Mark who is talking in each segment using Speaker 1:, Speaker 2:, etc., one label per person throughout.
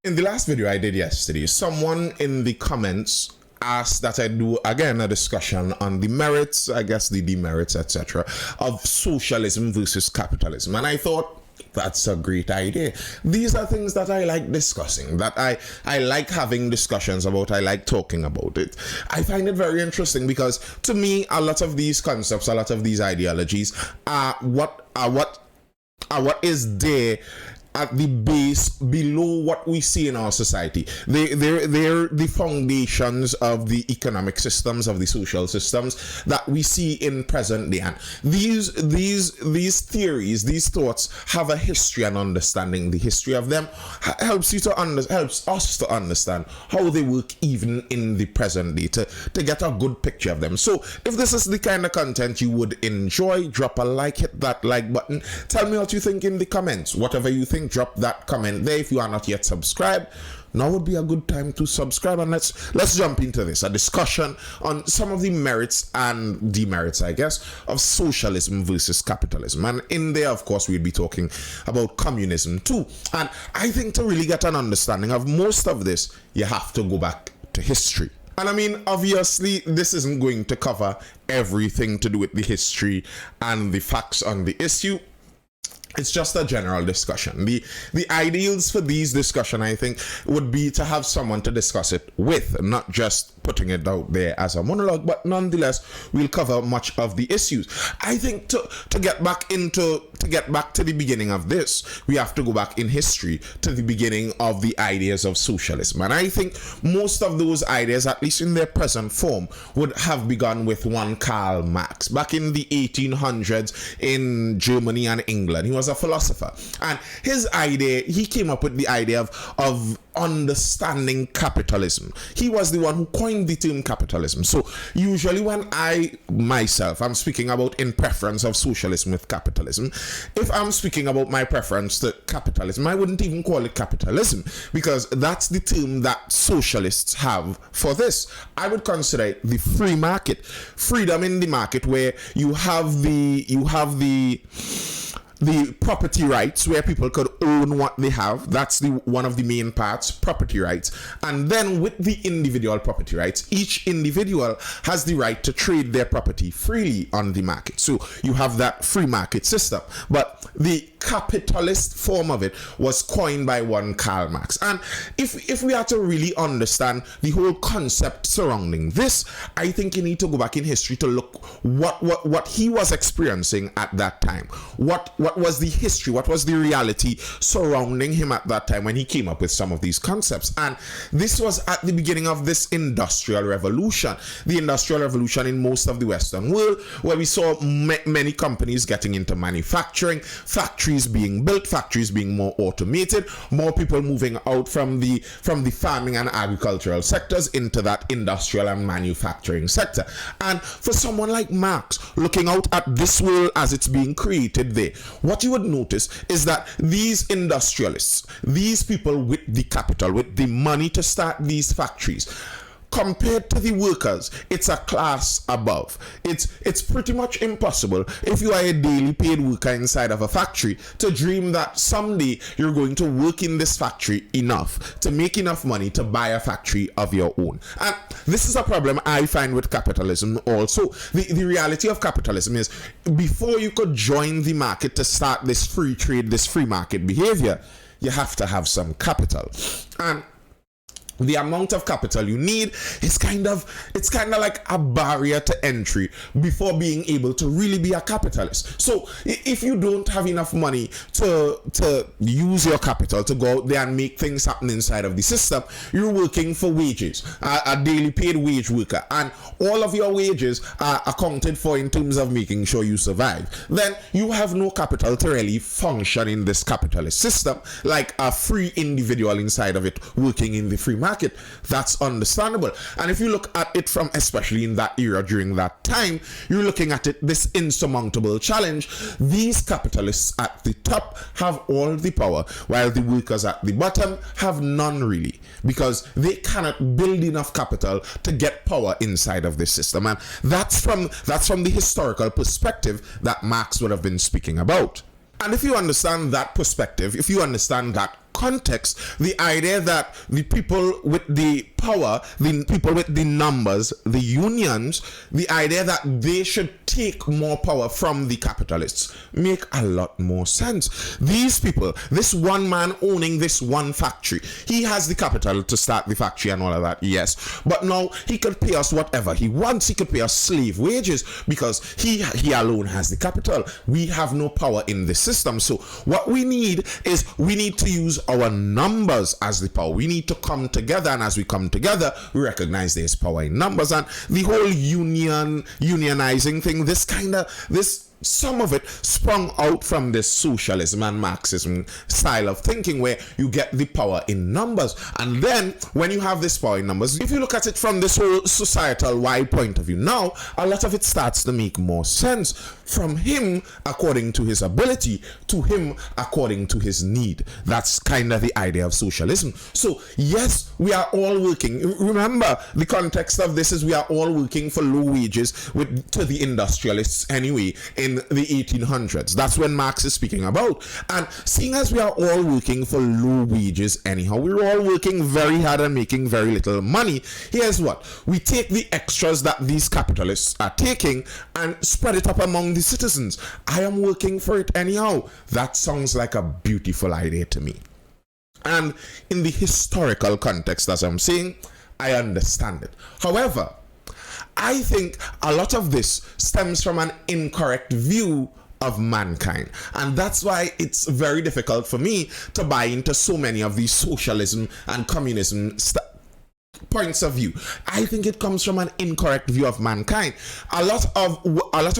Speaker 1: In the last video I did yesterday, someone in the comments asked that I do again a discussion on the merits, I guess the demerits, etc., of socialism versus capitalism. And I thought that's a great idea. These are things that I like discussing, that I like having discussions about, I like talking about it. I find it very interesting because to me, a lot of these concepts, a lot of these ideologies are what is there at the base below what we see in our society. They're the foundations of the economic systems, of the social systems that we see in present day. And these theories, these thoughts have a history, and understanding the history of them helps us to understand how they work even in the present day, to get a good picture of them. So if this is the kind of content you would enjoy, drop a like, hit that like button, tell me what you think in the comments. Whatever you think, drop that comment there. If you are not yet subscribed, now would be a good time to subscribe, and let's jump into this, a discussion on some of the merits and demerits, I guess, of socialism versus capitalism. And in there, of course, we'll be talking about communism too. And I think to really get an understanding of most of this, you have to go back to history. And I mean, obviously, this isn't going to cover everything to do with the history and the facts on the issue. It's just a general discussion. The ideals for these discussion, I think, would be to have someone to discuss it with, not just putting it out there as a monologue, but nonetheless, we'll cover much of the issues. I think to get back to the beginning of this, we have to go back in history to the beginning of the ideas of socialism. And I think most of those ideas, at least in their present form, would have begun with one Karl Marx. Back in the 1800s in Germany and England, he was a philosopher. And his idea, he came up with the idea of understanding capitalism. He was the one who coined the term capitalism. So usually when I'm speaking about in preference of socialism with capitalism, if I'm speaking about my preference to capitalism, I wouldn't even call it capitalism, because that's the term that socialists have for this. I would consider it the free market, freedom in the market, where you have the property rights, where people could own what they have. That's one of the main parts, property rights. And then with the individual property rights, each individual has the right to trade their property freely on the market. So you have that free market system. But the capitalist form of it was coined by one Karl Marx. And if we are to really understand the whole concept surrounding this, I think you need to go back in history to look what he was experiencing at that time. What was the history, what was the reality surrounding him at that time when he came up with some of these concepts. And this was at the beginning of this industrial revolution, the industrial revolution in most of the Western world, where we saw many companies getting into manufacturing, factories being built, factories being more automated, more people moving out from the farming and agricultural sectors into that industrial and manufacturing sector. And for someone like Marx, looking out at this world as it's being created there, what you would notice is that these industrialists, these people with the capital, with the money to start these factories, compared to the workers, it's a class above. It's pretty much impossible, if you are a daily paid worker inside of a factory, to dream that someday you're going to work in this factory enough to make enough money to buy a factory of your own. And this is a problem I find with capitalism also. The reality of capitalism is, before you could join the market to start this free trade, this free market behavior, you have to have some capital. And the amount of capital you need is kind of like a barrier to entry before being able to really be a capitalist. So if you don't have enough money to use your capital to go out there and make things happen inside of the system, you're working for wages, a daily paid wage worker, and all of your wages are accounted for in terms of making sure you survive. Then you have no capital to really function in this capitalist system like a free individual inside of it working in the free market. That's understandable. And if you look at it from, especially in that era during that time, you're looking at it, this insurmountable challenge. These capitalists at the top have all the power, while the workers at the bottom have none really, because they cannot build enough capital to get power inside of this system. And that's from the historical perspective that Marx would have been speaking about. And if you understand that perspective, if you understand that context, the idea that the people with the power, the people with the numbers, the unions, the idea that they should take more power from the capitalists make a lot more sense. These people, this one man owning this one factory, he has the capital to start the factory and all of that, yes, but now he could pay us whatever he wants. He could pay us slave wages because he alone has the capital. We have no power in the system. So what we need is we need to use our numbers as the power. We need to come together, and as we come together, we recognize there's power in numbers. And the whole unionizing thing, some of it sprung out from this socialism and Marxism style of thinking where you get the power in numbers. And then when you have this power in numbers, if you look at it from this whole societal wide point of view, now a lot of it starts to make more sense. From him according to his ability to him according to his need. That's kind of the idea of socialism. So yes, we are all working. Remember, the context of this is we are all working for low wages to the industrialists anyway in the 1800s. That's when Marx is speaking about. And seeing as we are all working for low wages anyhow, we're all working very hard and making very little money. Here's what. We take the extras that these capitalists are taking and spread it up among the citizens. I am working for it anyhow. That sounds like a beautiful idea to me. And in the historical context, as I'm saying, I understand it. However, I think a lot of this stems from an incorrect view of mankind, and that's why it's very difficult for me to buy into so many of these socialism and communism points of view. I think it comes from an incorrect view of mankind. A lot of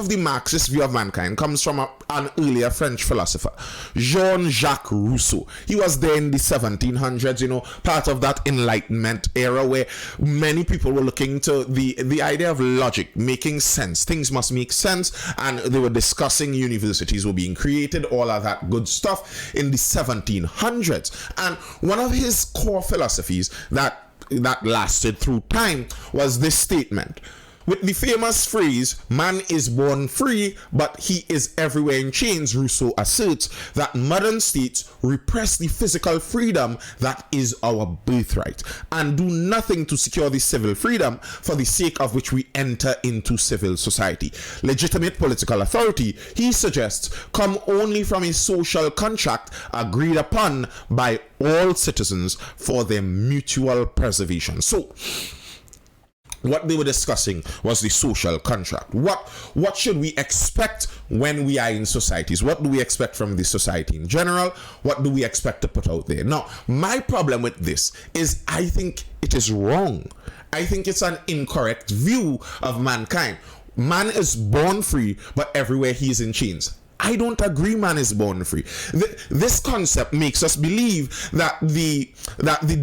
Speaker 1: the Marxist view of mankind comes from an earlier French philosopher, Jean-Jacques Rousseau. He was there in the 1700s, part of that Enlightenment era where many people were looking to the idea of logic, making sense. Things must make sense, and they were discussing universities were being created, all of that good stuff in the 1700s. And one of his core philosophies that lasted through time was this statement. With the famous phrase, man is born free, but he is everywhere in chains, Rousseau asserts that modern states repress the physical freedom that is our birthright and do nothing to secure the civil freedom for the sake of which we enter into civil society. Legitimate political authority, he suggests, come only from a social contract agreed upon by all citizens for their mutual preservation. So, what they were discussing was the social contract. What should we expect when we are in societies? What do we expect from the society in general? What do we expect to put out there? Now, my problem with this is I think it is wrong. I think it's an incorrect view of mankind. Man is born free, but everywhere he is in chains. I don't agree man is born free. This concept makes us believe that the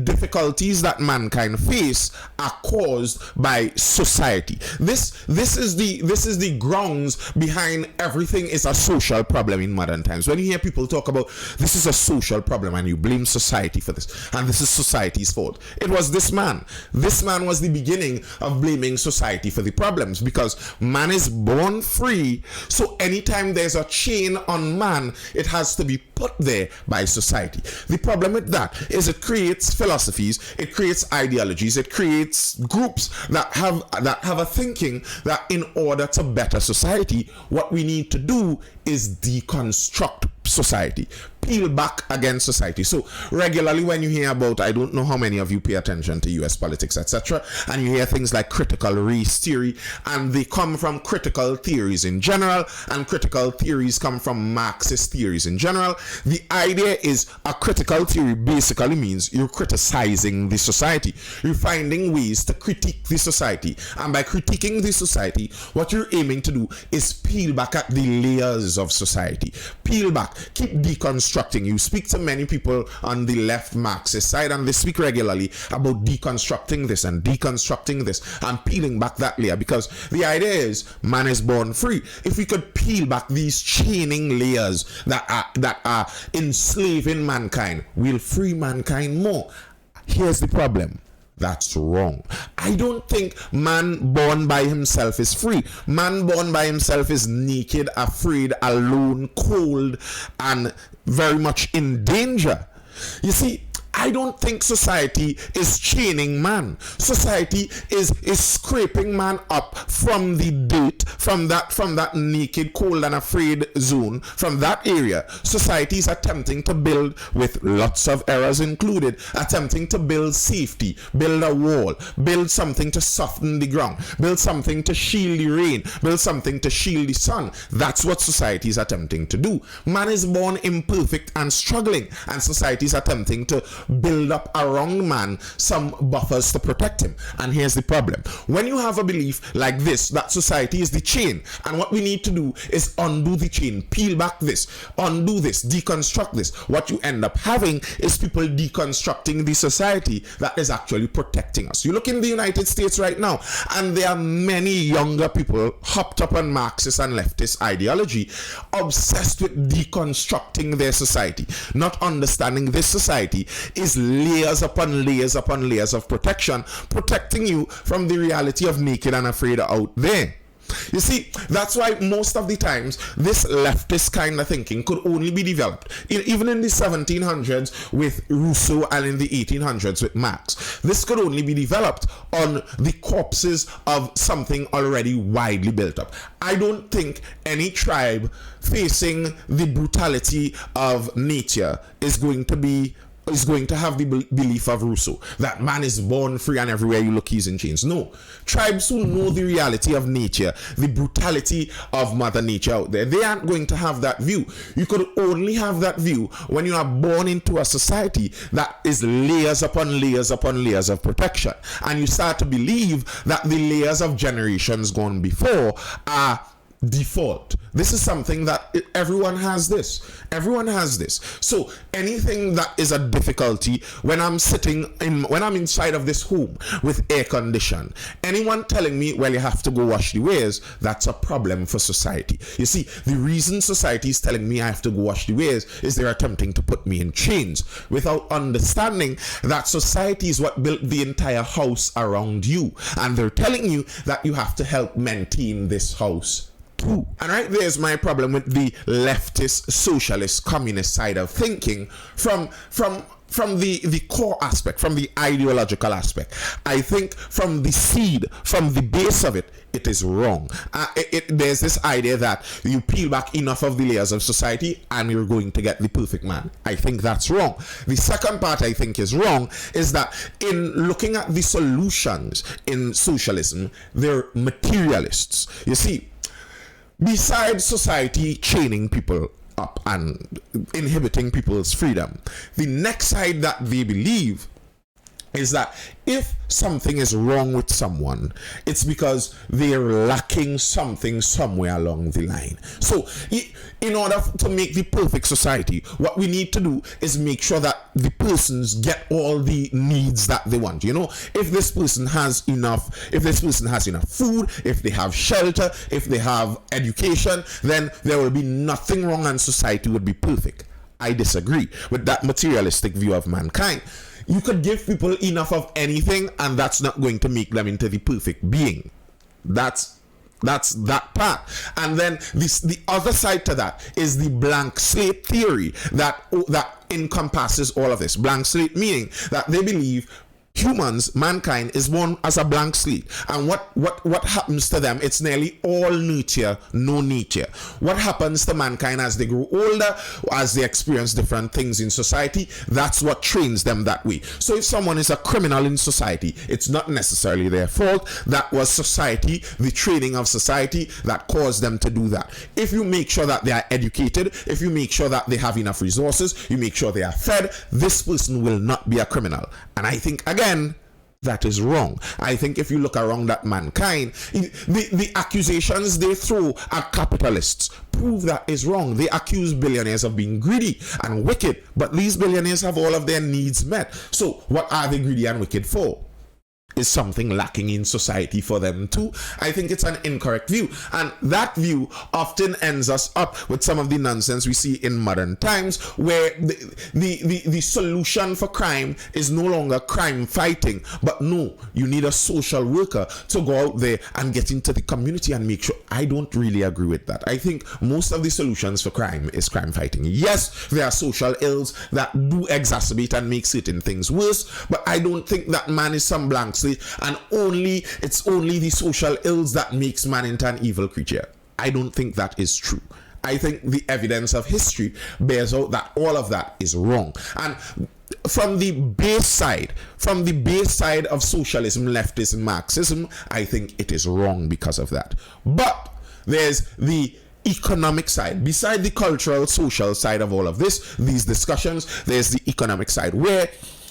Speaker 1: difficulties that mankind face are caused by society. This is the grounds behind everything is a social problem in modern times. When you hear people talk about this is a social problem and you blame society for this and this is society's fault, it was this man. This man was the beginning of blaming society for the problems because man is born free. So anytime there's a chain on man, it has to be put there by society. The problem with that is it creates philosophies, it creates ideologies, it creates groups that have a thinking that in order to better society, what we need to do is deconstruct society, peel back against society. So regularly when you hear about, I don't know how many of you pay attention to US politics, etc., and you hear things like critical race theory, and they come from critical theories in general, and critical theories come from Marxist theories in general. The idea is a critical theory basically means you're criticizing the society. You're finding ways to critique the society, and by critiquing the society, what you're aiming to do is peel back at the layers of society. Peel back, keep deconstructing. You speak to many people on the left Marxist side and they speak regularly about deconstructing this and peeling back that layer, because the idea is man is born free. If we could peel back these chaining layers that are enslaving mankind, we'll free mankind more. Here's the problem. That's wrong. I don't think man born by himself is free. Man born by himself is naked, afraid, alone, cold, and very much in danger. You see, I don't think society is chaining man. Society is scraping man up from the dirt, from that naked, cold and afraid zone, from that area. Society is attempting to build, with lots of errors included, attempting to build safety, build a wall, build something to soften the ground, build something to shield the rain, build something to shield the sun. That's what society is attempting to do. Man is born imperfect and struggling, and society is attempting to build up around man some buffers to protect him. And here's the problem: when you have a belief like this, that society is the chain, and what we need to do is undo the chain, peel back this, undo this, deconstruct this, what you end up having is people deconstructing the society that is actually protecting us. You look in the United States right now, and there are many younger people hopped up on Marxist and leftist ideology, obsessed with deconstructing their society, not understanding this society is layers upon layers upon layers of protection, protecting you from the reality of naked and afraid out there. You see, that's why most of the times this leftist kind of thinking could only be developed even in the 1700s with Rousseau and in the 1800s with Marx. This could only be developed on the corpses of something already widely built up. I don't think any tribe facing the brutality of nature is going to have the belief of Rousseau, that man is born free and everywhere you look he's in chains. No. Tribes who know the reality of nature, the brutality of Mother Nature out there, they aren't going to have that view. You could only have that view when you are born into a society that is layers upon layers upon layers of protection, and you start to believe that the layers of generations gone before are default. This is something that everyone has this. Everyone has this. So anything that is a difficulty when I'm inside of this home with air condition, anyone telling me, well, you have to go wash the wares, that's a problem for society. You see, the reason society is telling me I have to go wash the wares is they're attempting to put me in chains without understanding that society is what built the entire house around you, and they're telling you that you have to help maintain this house. And right there's my problem with the leftist, socialist, communist side of thinking from the core aspect, from the ideological aspect. I think from the seed, from the base of it, it is wrong. There's this idea that you peel back enough of the layers of society and you're going to get the perfect man. I think that's wrong. The second part I think is wrong is that in looking at the solutions in socialism, they're materialists. You see, besides society chaining people up and inhibiting people's freedom, the next side that they believe is that if something is wrong with someone, it's because they're lacking something somewhere along the line. So in order to make the perfect society, what we need to do is make sure that the persons get all the needs that they want. You know, if this person has enough food, if they have shelter, if they have education, then there will be nothing wrong and society would be perfect. I disagree with that materialistic view of mankind. You could give people enough of anything and that's not going to make them into the perfect being. That's that part. And then the other side to that is the blank slate theory that encompasses all of this. Blank slate meaning that they believe humans, mankind, is born as a blank slate, and what happens to them, it's nearly all nurture, no nature. What happens to mankind as they grow older, as they experience different things in society, that's what trains them that way. So if someone is a criminal in society, it's not necessarily their fault. That was society, the training of society, that caused them to do that. If you make sure that they are educated, if you make sure that they have enough resources, you make sure they are fed, this person will not be a criminal. And I think, again, that is wrong. I think if you look around at mankind, the accusations they throw at capitalists prove that is wrong. They accuse billionaires of being greedy and wicked, but these billionaires have all of their needs met. So what are they greedy and wicked for? is something lacking in society for them too. I think it's an incorrect view, and that view often ends us up with some of the nonsense we see in modern times, where the solution for crime is no longer crime fighting, but no, you need a social worker to go out there and get into the community and make sure. I don't really agree with that. I think most of the solutions for crime is crime fighting. Yes, there are social ills that do exacerbate and make certain things worse, but I don't think that man is some blank slate and it's only the social ills that makes man into an evil creature. I don't think that is true. I think the evidence of history bears out that all of that is wrong. And from the base side of socialism, leftism, Marxism, I think it is wrong because of that. But there's the economic side. Beside the cultural, social side of all of these discussions, there's the economic side, where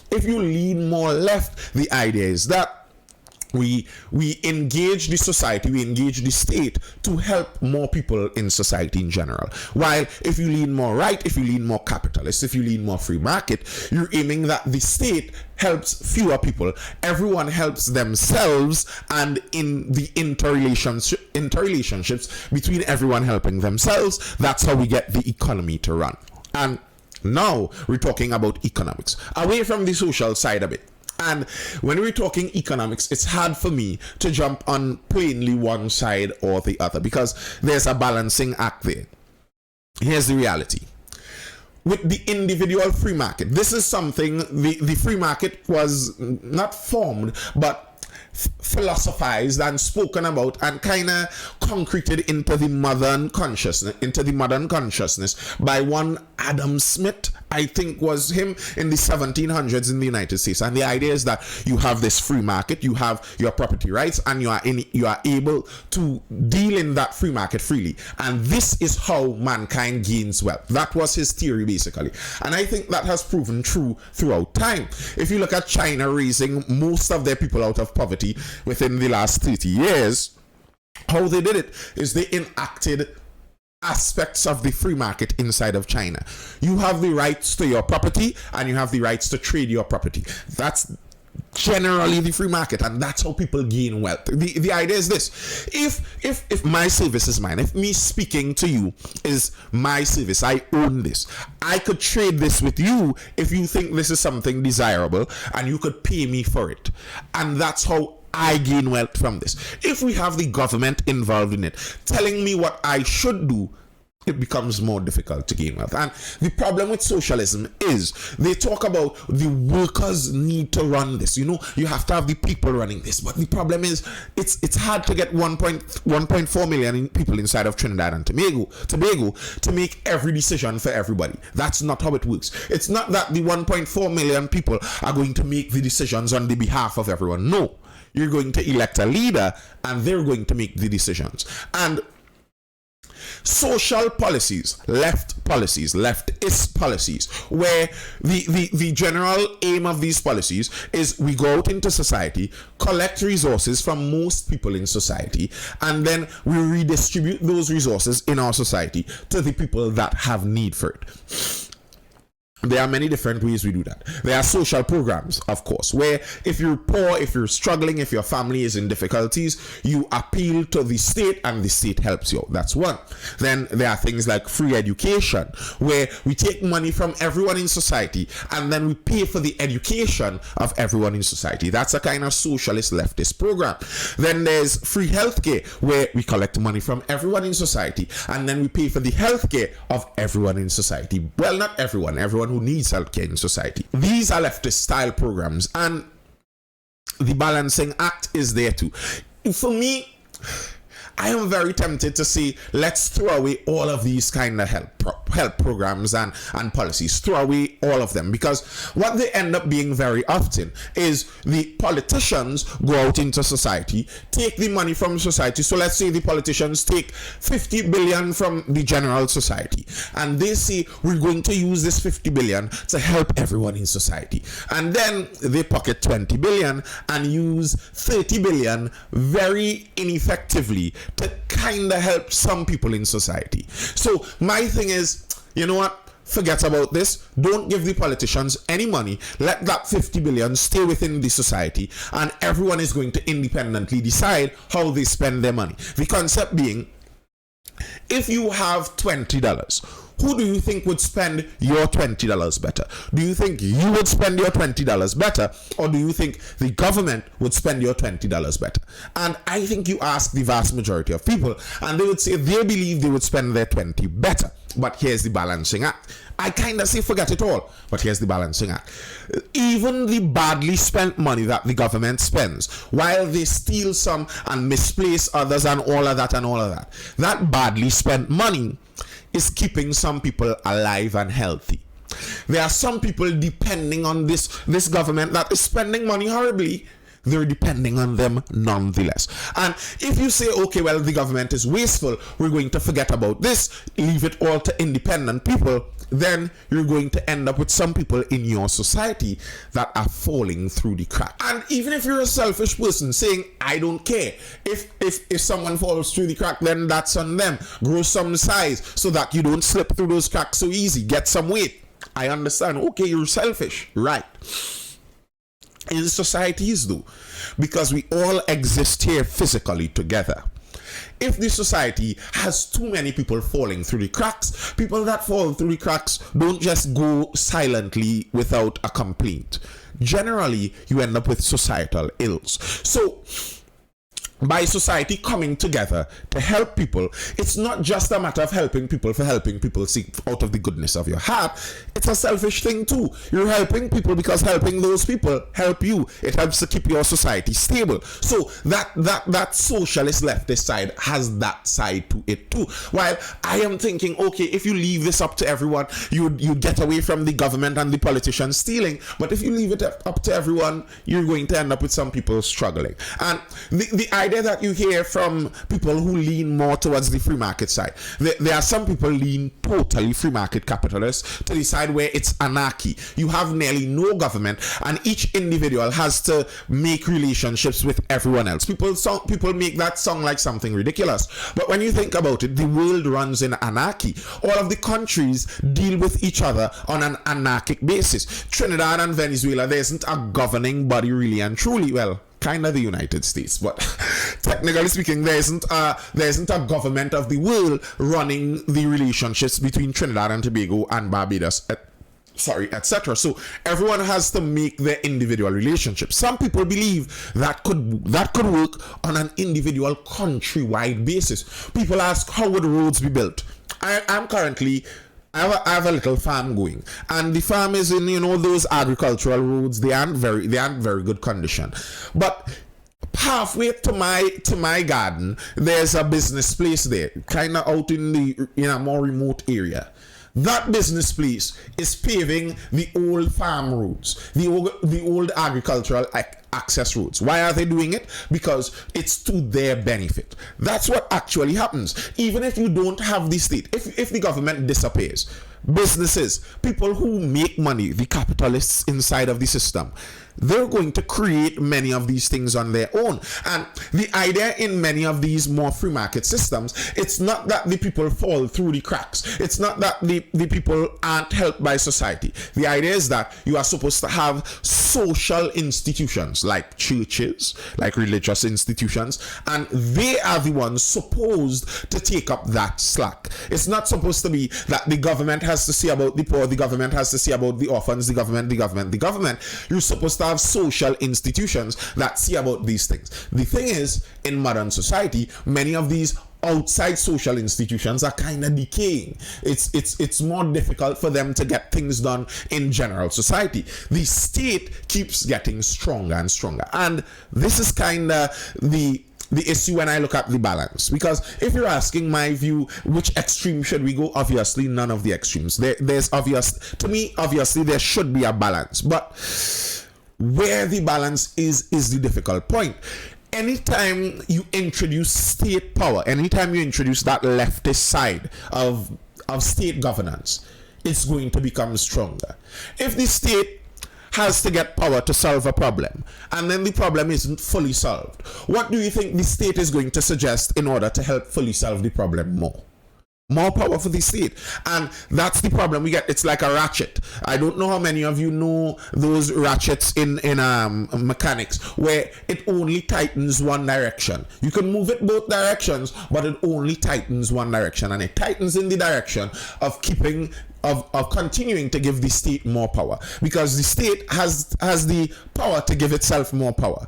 Speaker 1: if you lean more left, the idea is that we engage the society, we engage the state to help more people in society in general. While if you lean more right, if you lean more capitalist, if you lean more free market, you're aiming that the state helps fewer people, everyone helps themselves, and in the interrelationships between everyone helping themselves, that's how we get the economy to run. And now we're talking about economics, away from the social side of it. And when we're talking economics, it's hard for me to jump on plainly one side or the other, because there's a balancing act there. Here's the reality. With the individual free market, this is something the free market was not formed, but philosophized and spoken about and kind of concreted into the modern consciousness by one Adam Smith, I think was him, in the 1700s in the United States. And the idea is that you have this free market, you have your property rights, and you are able to deal in that free market freely. And this is how mankind gains wealth. That was his theory, basically. And I think that has proven true throughout time. If you look at China raising most of their people out of poverty within the last 30 years, how they did it is they enacted aspects of the free market inside of China. You have the rights to your property and you have the rights to trade your property. That's generally the free market, and that's how people gain wealth. The idea is this: if my service is mine, if me speaking to you is my service, I own this, I could trade this with you if you think this is something desirable, and you could pay me for it. And that's how I gain wealth from this. If we have the government involved in it, telling me what I should do, it becomes more difficult to gain wealth. And the problem with socialism is they talk about the workers need to run this. You know, you have to have the people running this. But the problem is it's hard to get 1.4 million people inside of Trinidad and Tobago to make every decision for everybody. That's not how it works. It's not that the 1.4 million people are going to make the decisions on the behalf of everyone. No. You're going to elect a leader and they're going to make the decisions. And social policies, leftist policies, where the general aim of these policies is we go out into society, collect resources from most people in society, and then we redistribute those resources in our society to the people that have need for it. There are many different ways we do that. There are social programs, of course, where if you're poor, if you're struggling, if your family is in difficulties, you appeal to the state and the state helps you. That's one. Then there are things like free education, where we take money from everyone in society and then we pay for the education of everyone in society. That's a kind of socialist leftist program. Then there's free healthcare, where we collect money from everyone in society and then we pay for the healthcare of everyone in society. Well, not everyone who needs healthcare in society. These are leftist style programs, and the balancing act is there too. For me, I am very tempted to say, let's throw away all of these kind of help programs and policies. Throw away all of them, because what they end up being very often is the politicians go out into society, take the money from society. So let's say the politicians take 50 billion from the general society, and they say we're going to use this 50 billion to help everyone in society. And then they pocket 20 billion and use 30 billion very ineffectively to kind of help some people in society. So my thing is, you know what? forget about this. Don't give the politicians any money. Let that 50 billion stay within the society, and everyone is going to independently decide how they spend their money. The concept being, if you have $20, who do you think would spend your $20 better? Do you think you would spend your $20 better, or do you think the government would spend your $20 better? And I think you ask the vast majority of people, and they would say they believe they would spend their 20 better. But here's the balancing act. I kind of say forget it all, but here's the balancing act. Even the badly spent money that the government spends, while they steal some and misplace others and all of that, that badly spent money is keeping some people alive and healthy. There are some people depending on this government that is spending money horribly. They're depending on them nonetheless. And if you say, okay, well, the government is wasteful, we're going to forget about this, leave it all to independent people, then you're going to end up with some people in your society that are falling through the crack. And even if you're a selfish person saying, I don't care, if someone falls through the crack, then that's on them. Grow some size so that you don't slip through those cracks so easy. Get some weight. I understand. Okay, you're selfish. Right. In societies though, because we all exist here physically together, if the society has too many people falling through the cracks, people that fall through the cracks don't just go silently without a complaint. Generally, you end up with societal ills. So by society coming together to help people, it's not just a matter of helping people for helping people see out of the goodness of your heart. It's a selfish thing too. You're helping people because helping those people help you. It helps to keep your society stable. So that socialist leftist side has that side to it too. While I am thinking, okay, if you leave this up to everyone, you get away from the government and the politicians stealing. But if you leave it up to everyone, you're going to end up with some people struggling. And the idea that you hear from people who lean more towards the free market side, there are some people lean totally free market capitalists to the side where it's anarchy. You have nearly no government, and each individual has to make relationships with everyone else. People make that sound like something ridiculous, but when you think about it, the world runs in anarchy. All of the countries deal with each other on an anarchic basis. Trinidad and Venezuela, there isn't a governing body really and truly. Well, kind of the United States, but technically speaking, there isn't a government of the world running the relationships between Trinidad and Tobago and Barbados, etc. So everyone has to make their individual relationships. Some people believe that could work on an individual countrywide basis. People ask, how would roads be built? I have a little farm going, and the farm is in those agricultural roads. They aren't very good condition, but halfway to my garden, there's a business place there, kind of out in a more remote area. That business place is paving the old farm roads, the old agricultural access roads. Why are they doing it? Because it's to their benefit. That's what actually happens. Even if you don't have the state, if the government disappears, businesses, people who make money, the capitalists inside of the system, they're going to create many of these things on their own. And the idea in many of these more free market systems, it's not that the people fall through the cracks. It's not that the people aren't helped by society. The idea is that you are supposed to have social institutions like churches, like religious institutions, and they are the ones supposed to take up that slack. It's not supposed to be that the government has to see about the poor, the government has to see about the orphans, the government. You're supposed to have social institutions that see about these things. The thing is, in modern society, many of these outside social institutions are kind of decaying. It's more difficult for them to get things done in general society. The state keeps getting stronger and stronger, and this is kind of the issue when I look at the balance. Because if you're asking my view, which extreme should we go? Obviously, none of the extremes. Obviously, there should be a balance, but where the balance is the difficult point. Anytime you introduce state power, anytime you introduce that leftist side of state governance, it's going to become stronger. If the state has to get power to solve a problem, and then the problem isn't fully solved, what do you think the state is going to suggest in order to help fully solve the problem more? more power for the state. And that's the problem we get. It's like a ratchet. I don't know how many of you know those ratchets in mechanics, where it only tightens one direction. You can move it both directions, but it only tightens one direction, and it tightens in the direction of continuing to give the state more power, because the state has the power to give itself more power.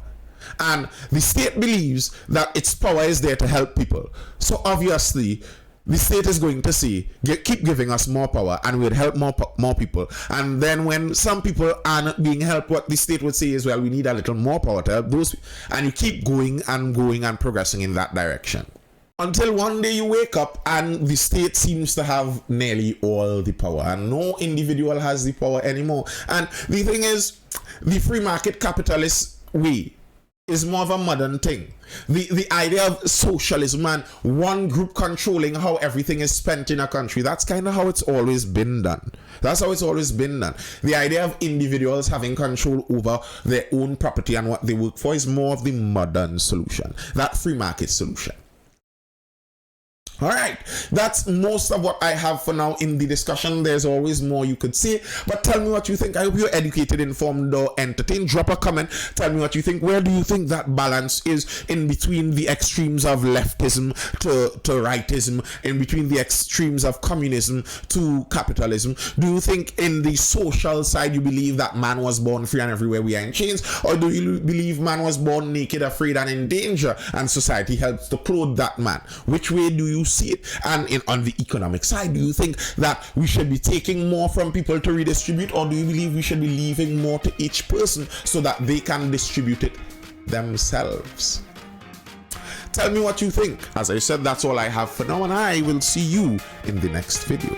Speaker 1: And the state believes that its power is there to help people. So obviously, the state is going to say, keep giving us more power and we'll help more people. And then when some people are not being helped, what the state would say is, well, we need a little more power to help those. And you keep going and progressing in that direction. Until one day you wake up and the state seems to have nearly all the power and no individual has the power anymore. And the thing is, the free market capitalist way is more of a modern thing. The idea of socialism and one group controlling how everything is spent in a country, that's kind of how it's always been done. That's how it's always been done. The idea of individuals having control over their own property and what they work for is more of the modern solution, that free market solution. All right, that's most of what I have for now in the discussion. There's always more you could say, but tell me what you think. I hope you're educated, informed, or entertained. Drop a comment. Tell me what you think. Where do you think that balance is in between the extremes of leftism to rightism, in between the extremes of communism to capitalism? Do you think in the social side you believe that man was born free and everywhere we are in chains, or do you believe man was born naked, afraid, and in danger, and society helps to clothe that man? Which way do you see it? And on the economic side, do you think that we should be taking more from people to redistribute, or do you believe we should be leaving more to each person so that they can distribute it themselves? Tell me what you think. As I said, that's all I have for now, and I will see you in the next video.